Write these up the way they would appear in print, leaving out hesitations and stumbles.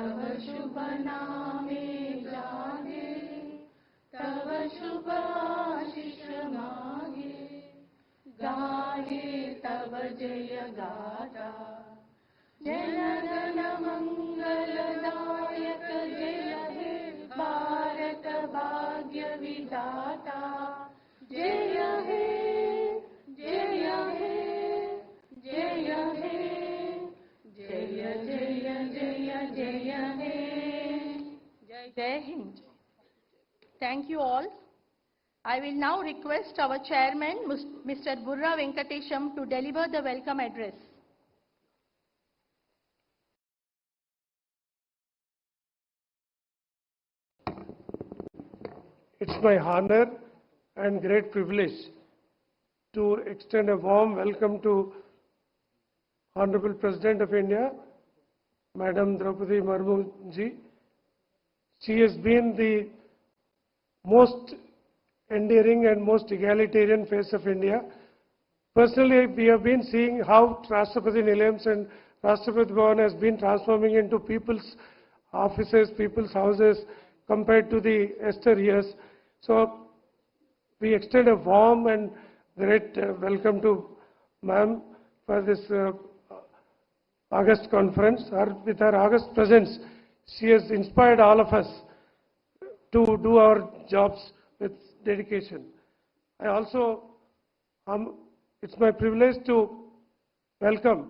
तव शुभ नामे जागे, तव शुभ आशीष मागे, गाहे तव जय गाथा, जनगण मंगलदायक जय हे भारत भाग्य विधाता, जय हे जय हे जय हे जय जय जय जय हे जय Hind. Thank you all. I will now request our chairman, Mr. Burra Venkatesham, to deliver the welcome address. It's my honor and great privilege to extend a warm welcome to Honorable President of India, Madam Draupadi Murmu ji. She has been the most endearing and most egalitarian face of India. Personally, we have been seeing how Rashtrapati Nilayams and Rashtrapati Bhavan has been transforming into people's offices, people's houses compared to the Esther years. So we extend a warm and great welcome to ma'am for this August conference. With her August presence, she has inspired all of us to do our jobs with dedication. I also, it's my privilege to welcome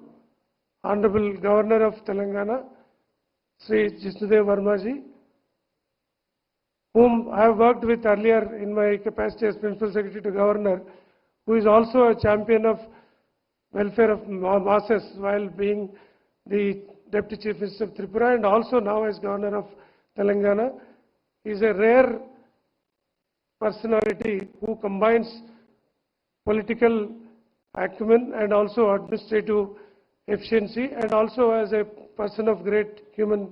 Honorable Governor of Telangana, Sri Jishnudev Verma ji, whom I have worked with earlier in my capacity as Principal Secretary to Governor, who is also a champion of welfare of masses while being the Deputy Chief Minister of Tripura and also now as Governor of Telangana. He is a rare personality who combines political acumen and also administrative efficiency and also as a person of great human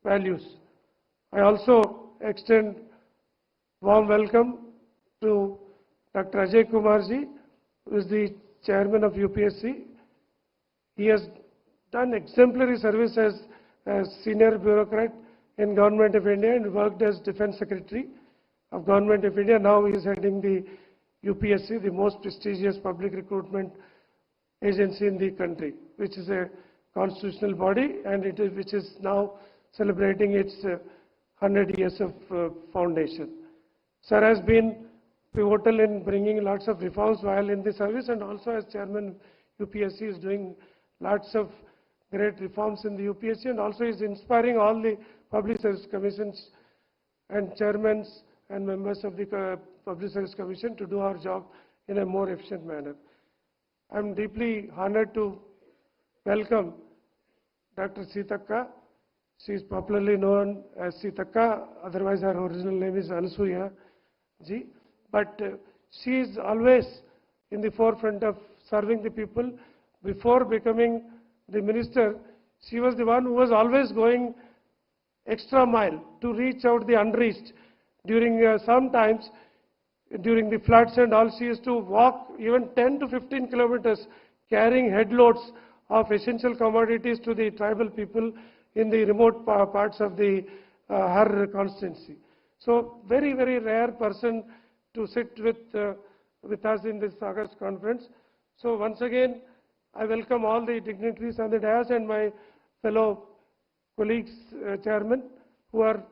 values. I also extend warm welcome to Dr. Ajay Kumar ji, who is the chairman of UPSC. He has done exemplary service as senior bureaucrat in Government of India and worked as Defence Secretary of Government of India. Now he is heading the UPSC, the most prestigious public recruitment agency in the country, which is a constitutional body and which is now celebrating its 100 years of foundation. Sir has been pivotal in bringing lots of reforms while in the service, and also as chairman UPSC is doing lots of great reforms in the UPSC, and also is inspiring all the public service commissions and chairmen and members of the Public Service Commission to do our job in a more efficient manner. I am deeply honored to welcome Dr. Sitaka. She is popularly known as Sitaka, otherwise her original name is Anasuya ji. But she is always in the forefront of serving the people. Before becoming the minister, she was the one who was always going extra mile to reach out the unreached. During sometimes during the floods and all, she used to walk even 10 to 15 kilometers carrying headloads of essential commodities to the tribal people in the remote parts of the her constituency. So very, very rare person to sit with us in this August conference. So once again, I welcome all the dignitaries on the dais and my fellow colleagues, chairmen, who are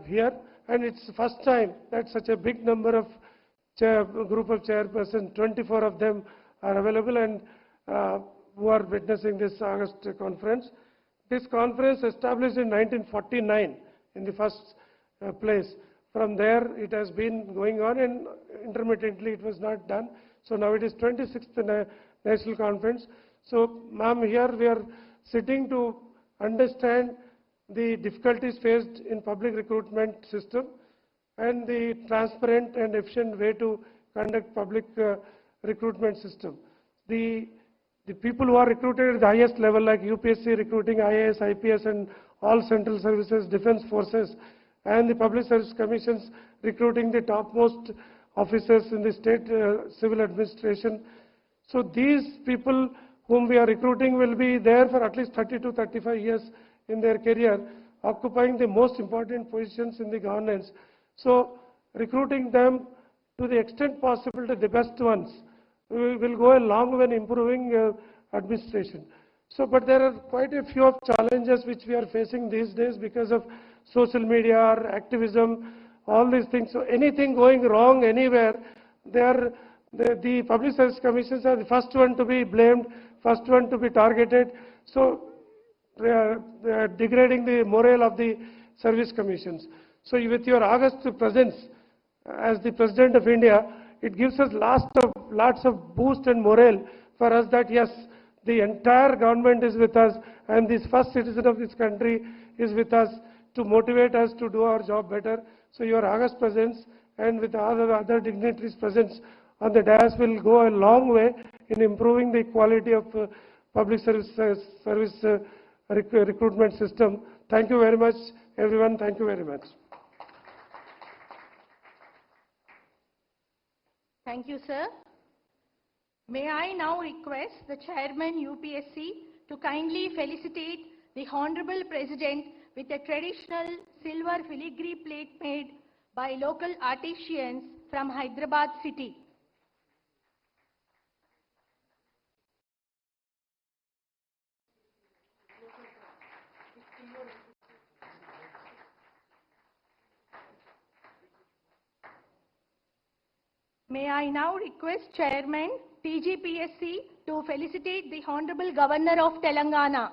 here. And it's the first time that such a big number of group of chairpersons, 24 of them are available and who are witnessing this August conference. This conference established in 1949 in the first place. From there it has been going on and intermittently it was not done. So now it is 26th National Conference. So ma'am, here we are sitting to understand the difficulties faced in public recruitment system and the transparent and efficient way to conduct public recruitment system. The people who are recruited at the highest level, like UPSC recruiting IAS, IPS and all central services, defense forces, and the public service commissions recruiting the topmost officers in the state civil administration. So these people whom we are recruiting will be there for at least 30 to 35 years in their career. occupying the most important positions in the governance. So recruiting them to the extent possible to the best ones will go a long way in improving administration. So, but there are quite a few of challenges which we are facing these days because of social media, or activism, all these things. So anything going wrong anywhere, the public service commissions are the first one to be blamed, first one to be targeted. So they are degrading the morale of the service commissions. So with your August presence as the President of India, it gives us lots of boost and morale for us that yes, the entire government is with us and this first citizen of this country is with us to motivate us to do our job better. So your August presence and with all the other dignitaries' presence on the dais will go a long way in improving the quality of public service recruitment system. Thank you very much, everyone. Thank you very much. Thank you, sir. May I now request the Chairman UPSC to kindly felicitate the Honorable President with a traditional silver filigree plate made by local artisans from Hyderabad city. May I now request Chairman TGPSC to felicitate the Honorable Governor of Telangana.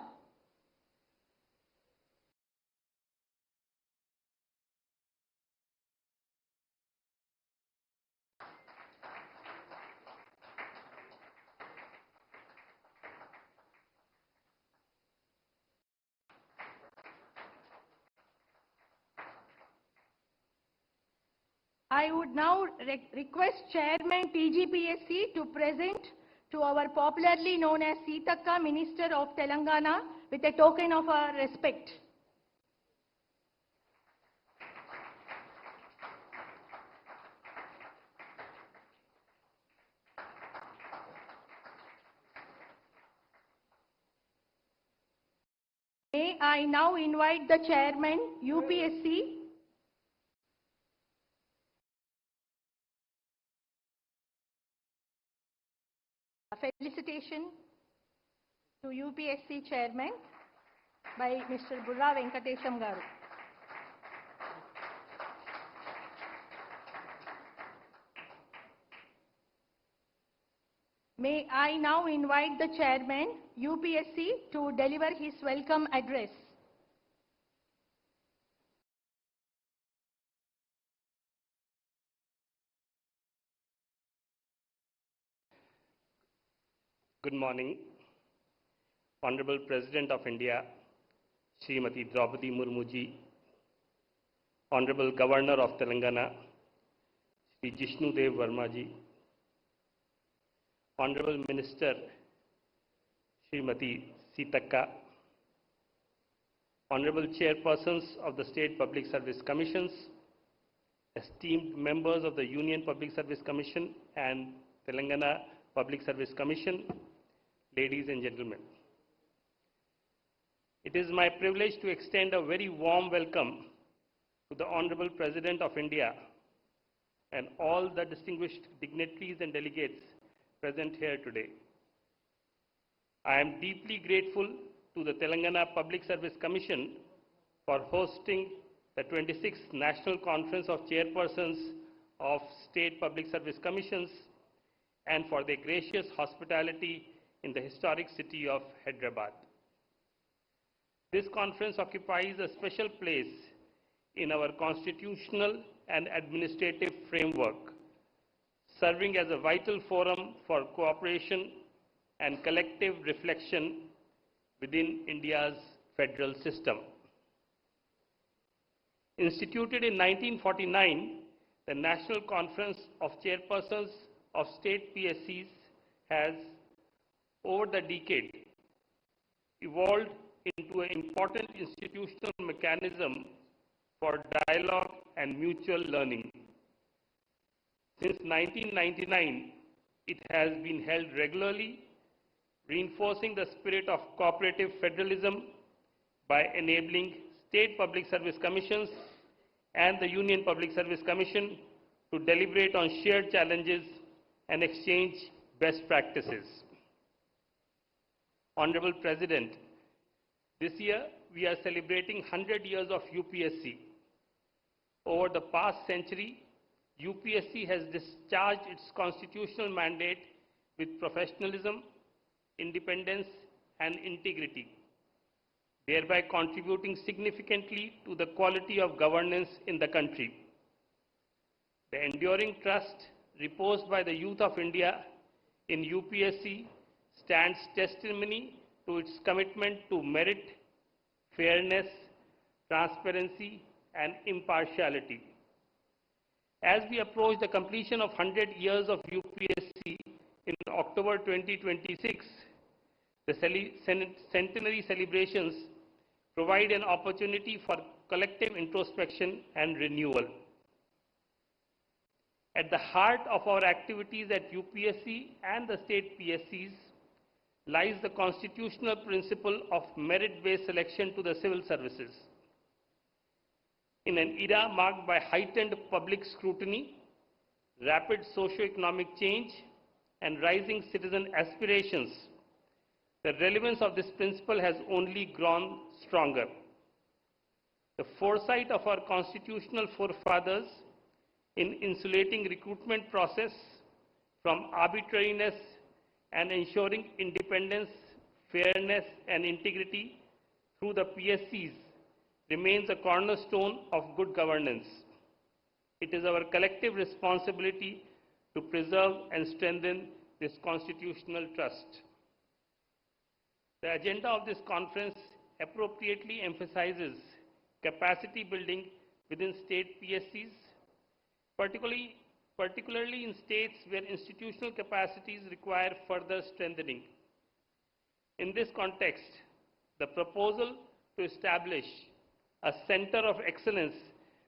I would now request Chairman TGPSC to present to our popularly known as Sitaka Minister of Telangana with a token of our respect. May I now invite the Chairman UPSC felicitation to UPSC Chairman by Mr. Burra Venkatesham Garu. May I now invite the Chairman UPSC to deliver his welcome address. Good morning, Honorable President of India, Srimati Draupadi Murmu ji, Honorable Governor of Telangana, Shri Jishnu Dev Verma ji, Honorable Minister, Srimati Sitaka, Honorable Chairpersons of the State Public Service Commissions, esteemed members of the Union Public Service Commission and Telangana Public Service Commission, ladies and gentlemen. It is my privilege to extend a very warm welcome to the Honorable President of India and all the distinguished dignitaries and delegates present here today. I am deeply grateful to the Telangana Public Service Commission for hosting the 26th National Conference of Chairpersons of State Public Service Commissions and for their gracious hospitality in the historic city of Hyderabad. This conference occupies a special place in our constitutional and administrative framework, serving as a vital forum for cooperation and collective reflection within India's federal system. Instituted in 1949, the National Conference of Chairpersons of State PSCs has, over the decade, evolved into an important institutional mechanism for dialogue and mutual learning. Since 1999, it has been held regularly, reinforcing the spirit of cooperative federalism by enabling state public service commissions and the Union Public Service Commission to deliberate on shared challenges and exchange best practices. Honorable President, this year we are celebrating 100 years of UPSC. Over the past century, UPSC has discharged its constitutional mandate with professionalism, independence, and integrity, thereby contributing significantly to the quality of governance in the country. The enduring trust reposed by the youth of India in UPSC stands testimony to its commitment to merit, fairness, transparency, and impartiality. As we approach the completion of 100 years of UPSC in October 2026, the centenary celebrations provide an opportunity for collective introspection and renewal. At the heart of our activities at UPSC and the state PSCs lies the constitutional principle of merit-based selection to the civil services. In an era marked by heightened public scrutiny, rapid socio-economic change, and rising citizen aspirations, the relevance of this principle has only grown stronger. The foresight of our constitutional forefathers in insulating recruitment process from arbitrariness and ensuring independence, fairness, and integrity through the PSCs remains a cornerstone of good governance. It is our collective responsibility to preserve and strengthen this constitutional trust. The agenda of this conference appropriately emphasizes capacity building within state PSCs, particularly in states where institutional capacities require further strengthening. In this context, the proposal to establish a Center of Excellence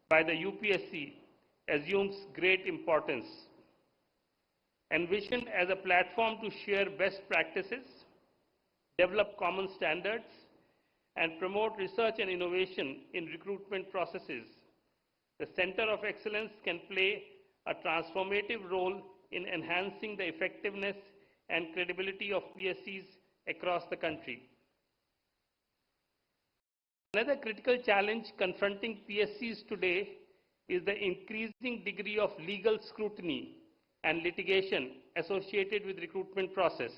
by the UPSC assumes great importance. Envisioned as a platform to share best practices, develop common standards, and promote research and innovation in recruitment processes, the Center of Excellence can play a transformative role in enhancing the effectiveness and credibility of PSCs across the country. Another critical challenge confronting PSCs today is the increasing degree of legal scrutiny and litigation associated with recruitment process.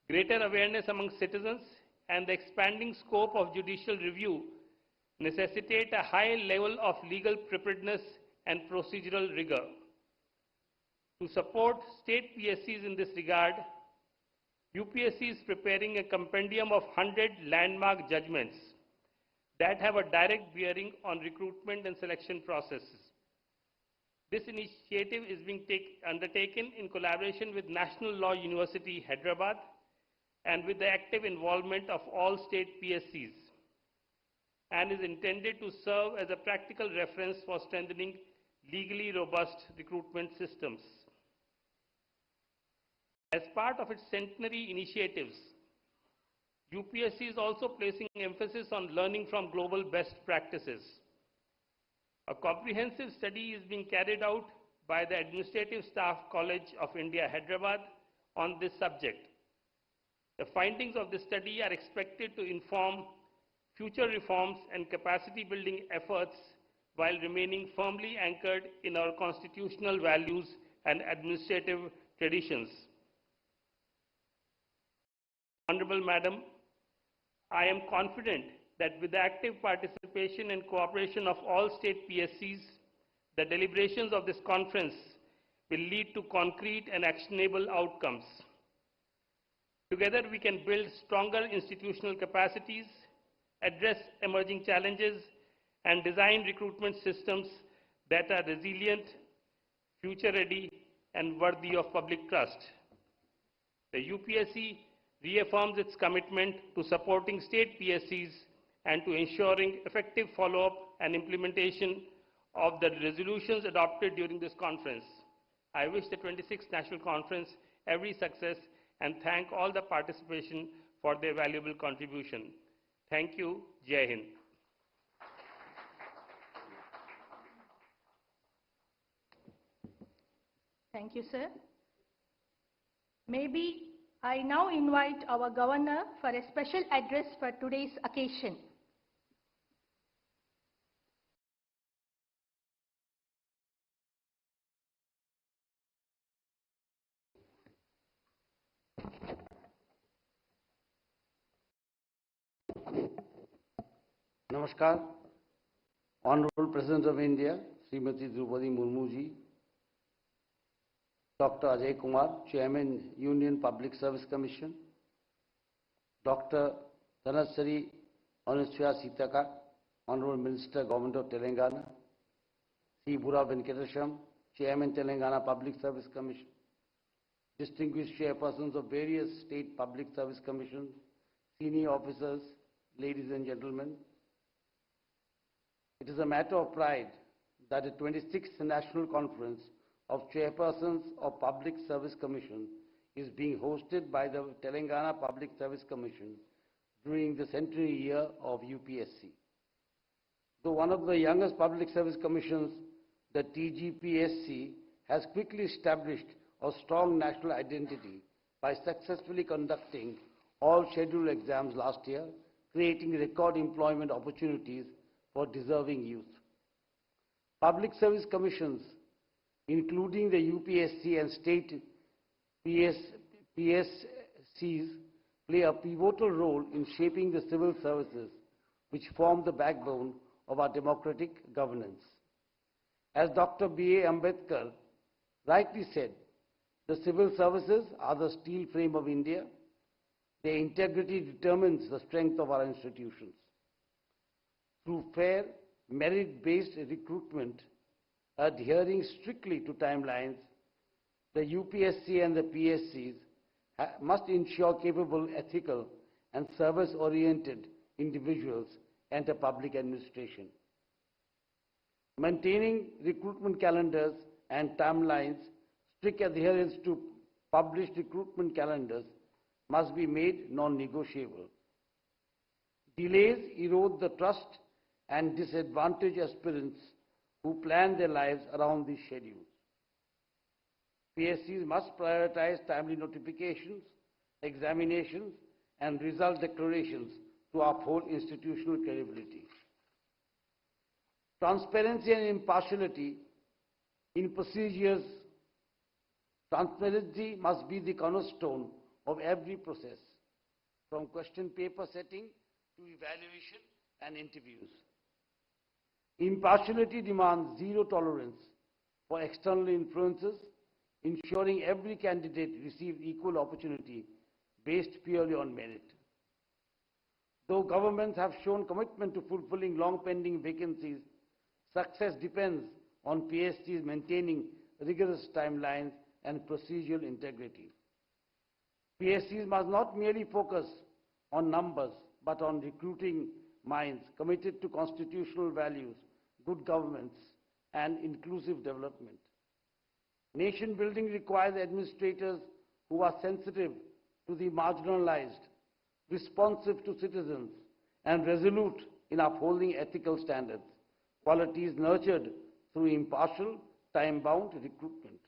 Greater awareness among citizens and the expanding scope of judicial review necessitate a high level of legal preparedness and procedural rigor. To support state PSCs in this regard, UPSC is preparing a compendium of 100 landmark judgments that have a direct bearing on recruitment and selection processes. This initiative is being undertaken in collaboration with National Law University, Hyderabad, and with the active involvement of all state PSCs, and is intended to serve as a practical reference for strengthening legally robust recruitment systems. As part of its centenary initiatives, UPSC is also placing emphasis on learning from global best practices. A comprehensive study is being carried out by the Administrative Staff College of India, Hyderabad, on this subject. The findings of this study are expected to inform future reforms and capacity building efforts while remaining firmly anchored in our constitutional values and administrative traditions. Honorable Madam, I am confident that with the active participation and cooperation of all state PSCs, the deliberations of this conference will lead to concrete and actionable outcomes. Together we can build stronger institutional capacities, address emerging challenges, and design recruitment systems that are resilient, future-ready, and worthy of public trust. The UPSC reaffirms its commitment to supporting state PSCs and to ensuring effective follow-up and implementation of the resolutions adopted during this conference. I wish the 26th National Conference every success and thank all the participation for their valuable contribution. Thank you. Jai Hind. Thank you, sir. Maybe I now invite our Governor for a special address for today's occasion. Namaskar, Honorable President of India, Srimati Draupadi Murmu ji, Dr. Ajay Kumar, Chairman, Union Public Service Commission, Dr. Dhanasari Anusya Sitaka, Honorable Minister, Government of Telangana, C. Bura Venkatesham, Chairman, Telangana Public Service Commission, distinguished chairpersons of various state public service commissions, senior officers, ladies and gentlemen. It is a matter of pride that the 26th National Conference of Chairpersons of Public Service Commission is being hosted by the Telangana Public Service Commission during the centenary year of UPSC. Though one of the youngest public service commissions, the TGPSC has quickly established a strong national identity by successfully conducting all scheduled exams last year, creating record employment opportunities for deserving youth. Public service commissions, including the UPSC and state PSCs, play a pivotal role in shaping the civil services, which form the backbone of our democratic governance. As Dr. B.A. Ambedkar rightly said, the civil services are the steel frame of India. Their integrity determines the strength of our institutions. Through fair, merit-based recruitment, adhering strictly to timelines, the UPSC and the PSCs must ensure capable, ethical, and service-oriented individuals enter public administration. Maintaining recruitment calendars and timelines, strict adherence to published recruitment calendars must be made non-negotiable. Delays erode the trust and disadvantage aspirants who plan their lives around these schedules. PSCs must prioritize timely notifications, examinations, and result declarations to uphold institutional credibility. Transparency and impartiality in procedures. Transparency must be the cornerstone of every process, from question paper setting to evaluation and interviews. Impartiality demands zero tolerance for external influences, ensuring every candidate receives equal opportunity based purely on merit. Though governments have shown commitment to fulfilling long-pending vacancies, success depends on PSCs maintaining rigorous timelines and procedural integrity. PSCs must not merely focus on numbers, but on recruiting minds committed to constitutional values, good governance, and inclusive development. Nation building requires administrators who are sensitive to the marginalized, responsive to citizens, and resolute in upholding ethical standards, qualities nurtured through impartial, time-bound recruitment.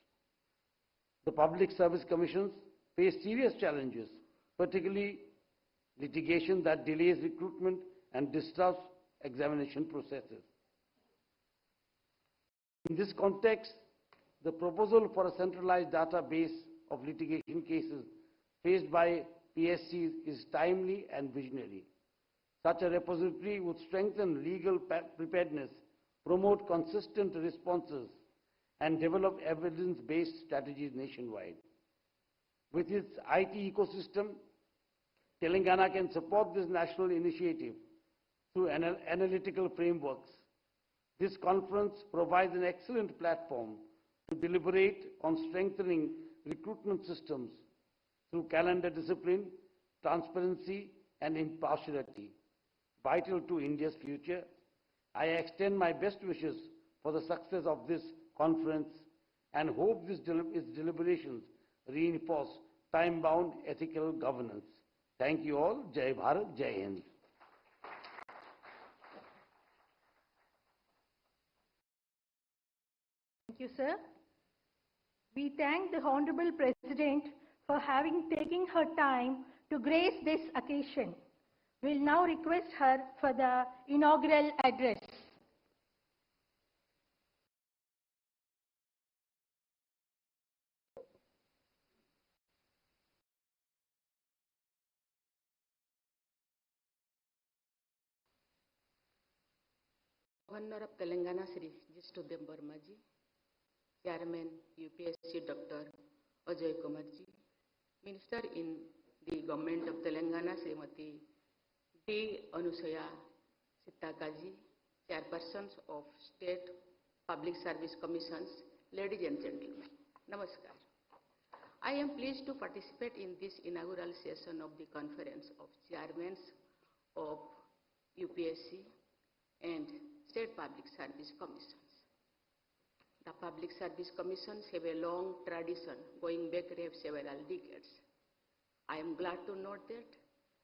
The public service commissions face serious challenges, particularly litigation that delays recruitment and disrupts examination processes. In this context, the proposal for a centralized database of litigation cases faced by PSCs is timely and visionary. Such a repository would strengthen legal preparedness, promote consistent responses, and develop evidence-based strategies nationwide. With its IT ecosystem, Telangana can support this national initiative through analytical frameworks. This conference provides an excellent platform to deliberate on strengthening recruitment systems through calendar discipline, transparency, and impartiality, vital to India's future. I extend my best wishes for the success of this conference and hope its deliberations reinforce time-bound ethical governance. Thank you all. Jai Bharat, Jai Hind. Thank you, sir. We thank the Honorable President for having taken her time to grace this occasion. We'll now request her for the inaugural address. Governor of Telangana, Sri Jistudem Burmaji, Chairman UPSC Dr. Ajay Kumarji, Minister in the Government of Telangana, Srimati D. Anusaya Sitakaji, Chairpersons of State Public Service Commissions, ladies and gentlemen, Namaskar. I am pleased to participate in this inaugural session of the Conference of Chairmen of UPSC and State Public Service Commissions. The Public Service Commissions have a long tradition going back several decades. I am glad to note that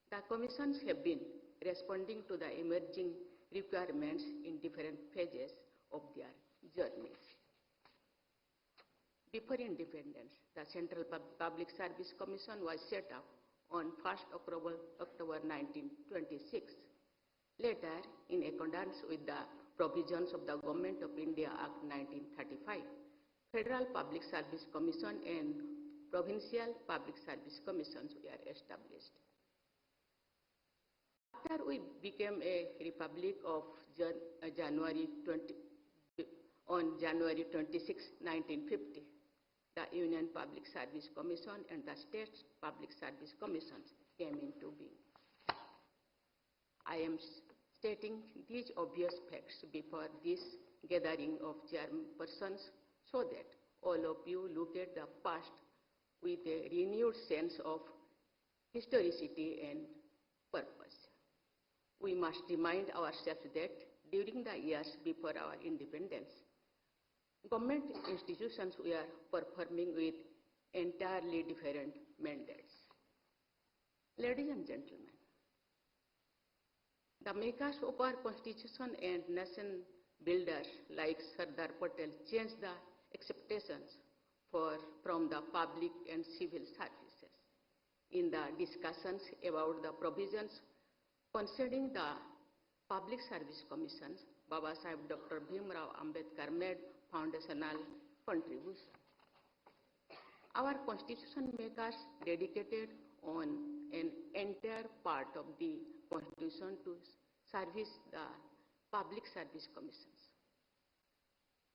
the commissions have been responding to the emerging requirements in different phases of their journeys. Before independence, the Central Public Service Commission was set up on 1st October 1926. Later, in accordance with the provisions of the Government of India Act 1935, Federal Public Service Commission and Provincial Public Service Commissions were established. After we became a republic of January 26, 1950, the Union Public Service Commission and the State Public Service Commissions came into being. I am stating these obvious facts before this gathering of chairpersons so that all of you look at the past with a renewed sense of historicity and purpose. We must remind ourselves that during the years before our independence, government institutions were performing with entirely different mandates. Ladies and gentlemen, the makers of our constitution and nation builders like Sardar Patel changed the expectations from the public and civil services. In the discussions about the provisions concerning the Public Service Commissions, Baba Sahib Dr. Bhimrao Ambedkar made foundational contribution. Our constitution makers dedicated on an entire part of the constitution to service the Public Service Commissions.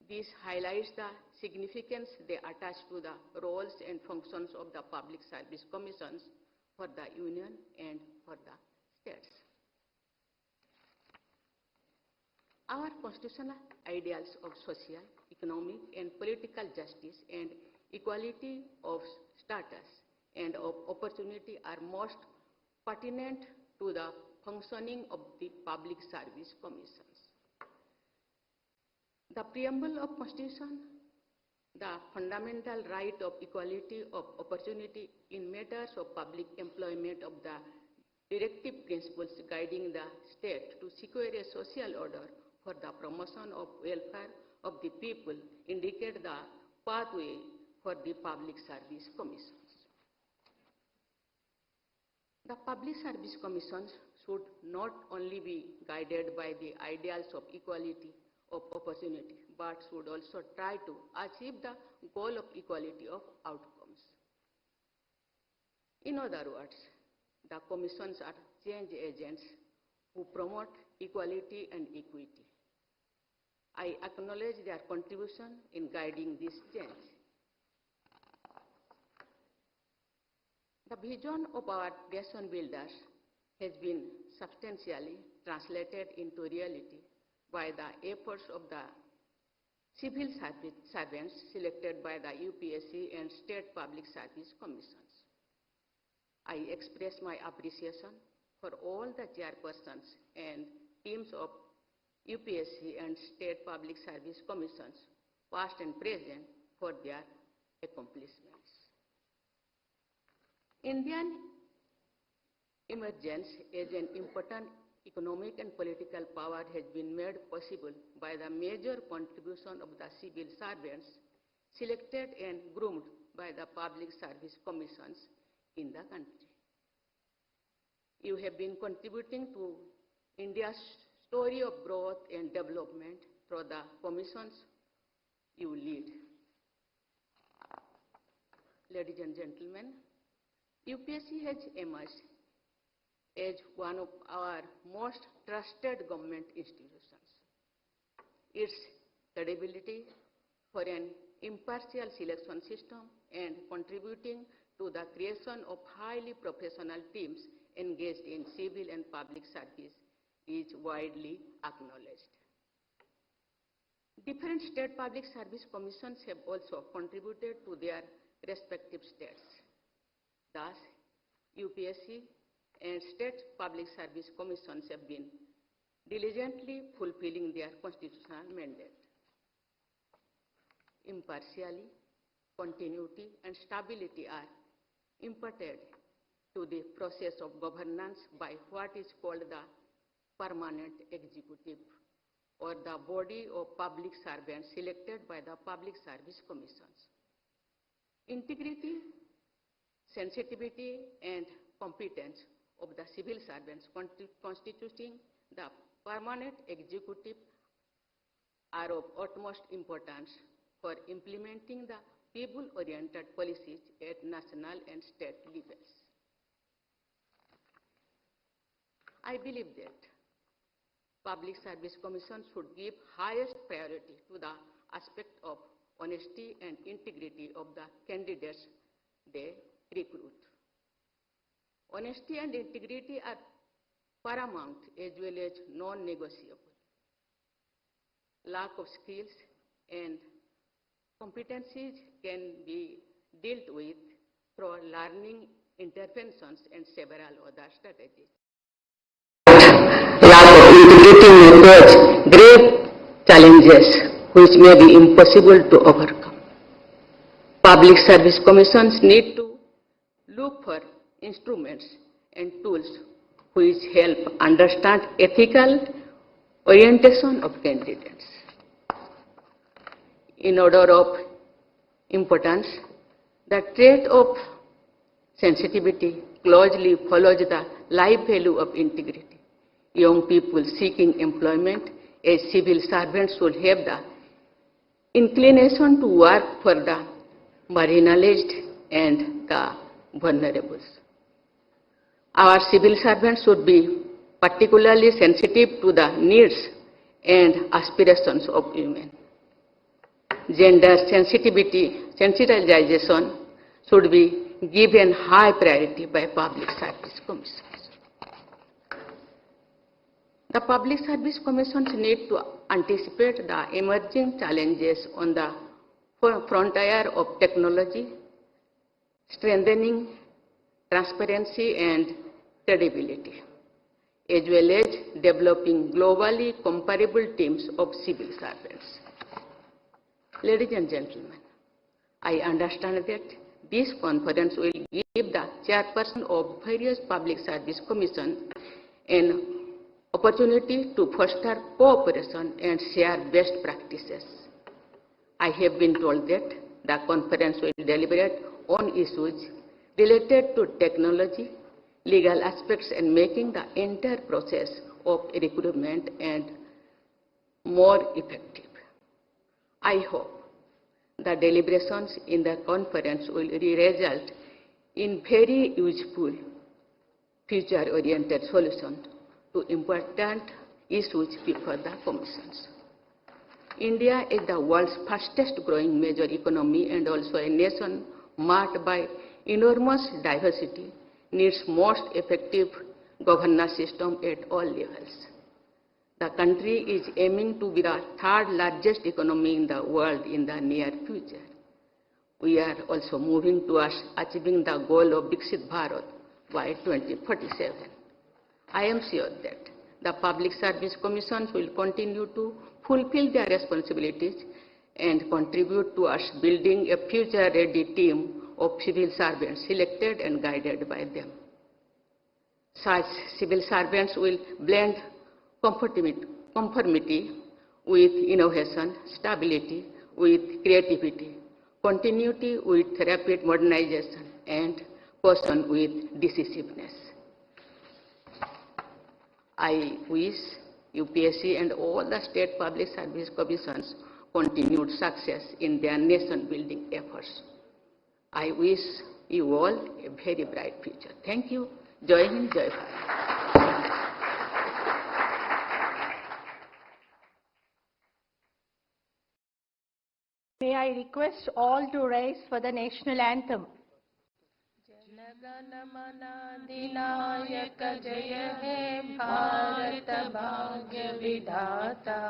This highlights the significance they attach to the roles and functions of the Public Service Commissions for the Union and for the states. Our constitutional ideals of social, economic, and political justice and equality of status and of opportunity are most pertinent to the functioning of the Public Service Commissions. The preamble of Constitution, the fundamental right of equality of opportunity in matters of public employment of the directive principles guiding the state to secure a social order for the promotion of welfare of the people indicate the pathway for the Public Service Commissions. The Public Service Commissions should not only be guided by the ideals of equality of opportunity, but should also try to achieve the goal of equality of outcomes. In other words, the commissions are change agents who promote equality and equity. I acknowledge their contribution in guiding this change. The vision of our nation builders has been substantially translated into reality by the efforts of the civil servants selected by the UPSC and State Public Service Commissions. I express my appreciation for all the chairpersons and teams of UPSC and State Public Service Commissions, past and present, for their accomplishments. Indian emergence as an important economic and political power has been made possible by the major contribution of the civil servants selected and groomed by the public service commissions in the country. You have been contributing to India's story of growth and development through the commissions you lead. Ladies and gentlemen, UPSC has emerged as one of our most trusted government institutions. Its credibility for an impartial selection system and contributing to the creation of highly professional teams engaged in civil and public service is widely acknowledged. Different state public service commissions have also contributed to their respective states. Thus, UPSC and state public service commissions have been diligently fulfilling their constitutional mandate. Impartiality, continuity, and stability are imparted to the process of governance by what is called the permanent executive, or the body of public servants selected by the public service commissions. Integrity, sensitivity, and competence of the civil servants constituting the permanent executive are of utmost importance for implementing the people-oriented policies at national and state levels. I believe that public service commissions should give highest priority to the aspect of honesty and integrity of the candidates they recruit. Honesty and integrity are paramount as well as non-negotiable. Lack of skills and competencies can be dealt with through learning interventions and several other strategies. Lack of integrity may pose great challenges which may be impossible to overcome. Public service commissions need to look for instruments and tools which help understand ethical orientation of candidates. In order of importance, the trait of sensitivity closely follows the life value of integrity. Young people seeking employment as civil servants should have the inclination to work for the marginalized and the vulnerable. Our civil servants should be particularly sensitive to the needs and aspirations of women. Gender sensitization should be given high priority by public service commissions. The public service commissions need to anticipate the emerging challenges on the frontier of technology, strengthening transparency and credibility, as well as developing globally comparable teams of civil servants. Ladies and gentlemen, I understand that this conference will give the chairperson of various public service commissions an opportunity to foster cooperation and share best practices. I have been told that the conference will deliberate on issues related to technology, legal aspects, and making the entire process of recruitment and more effective. I hope the deliberations in the conference will result in very useful, future-oriented solutions to important issues before the commissions. India is the world's fastest growing major economy and also a nation marked by enormous diversity, needs most effective governance system at all levels. The country is aiming to be the third largest economy in the world in the near future. We are also moving towards achieving the goal of Viksit Bharat by 2047. I am sure that the public service commissions will continue to fulfill their responsibilities and contribute towards building a future-ready team of civil servants selected and guided by them. Such civil servants will blend conformity with innovation, stability with creativity, continuity with rapid modernization, and caution with decisiveness. I wish UPSC and all the state public service commissions continued success in their nation-building efforts. I wish you all a very bright future. Thank you. Jai Hind, Jai Bharat. May I request all to rise for the national anthem. जनगणमनाधिनायक जय हे भारत भाग्य विधाता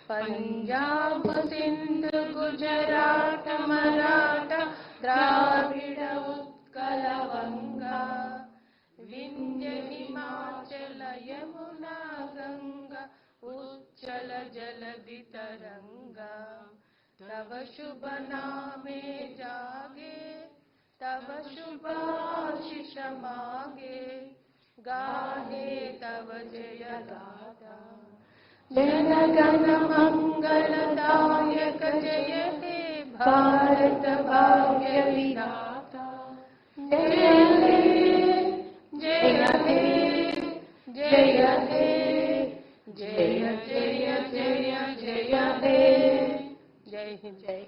पंजाब सिंध गुजरात मराठा द्राविड़ उत्कल गंगा विंध्य हिमाचल यमुना गंगा उच्चल जलधि तरंगा तव शुभ नामे जागे तव शुभाशिष मागे गाहे तव जय गाथा जन गण मंगलदायक जय हे भारत भाग्य विधाता जय हे जय हे जय हे जय जय जय जय हे जय हिंद जय